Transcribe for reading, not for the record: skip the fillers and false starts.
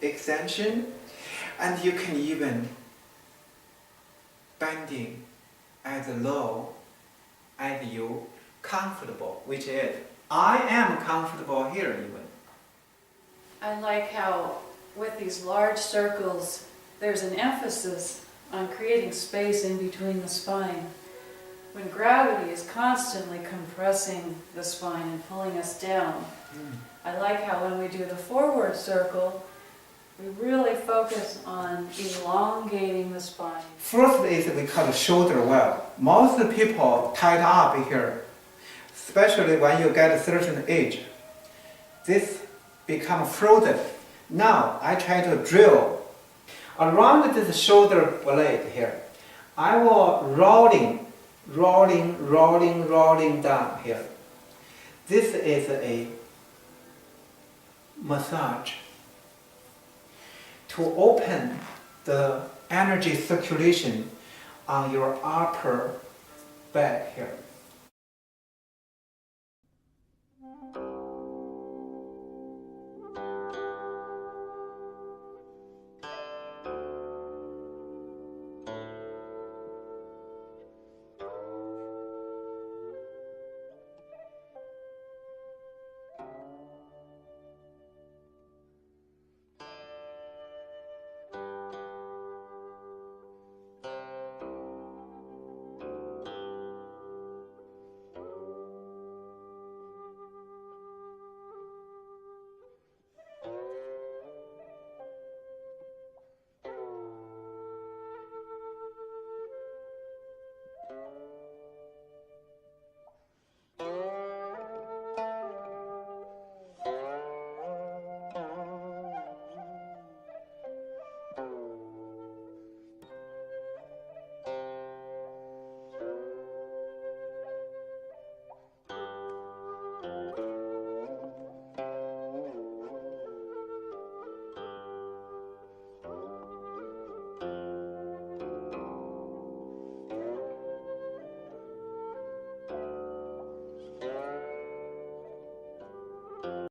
extension, and you can even bending as low as you comfortable, which is I am comfortable here even. I like how with these large circles there's an emphasis on creating space in between the spine. When gravity is constantly compressing the spine and pulling us down, I like how when we do the forward circle, we really focus on elongating the spine. First is we call shoulder well. Most people tied up here, especially when you get a certain age. This become frozen. Now I try to drill around this shoulder blade here. I will rolling down here. This is a massage to open the energy circulation on your upper back here.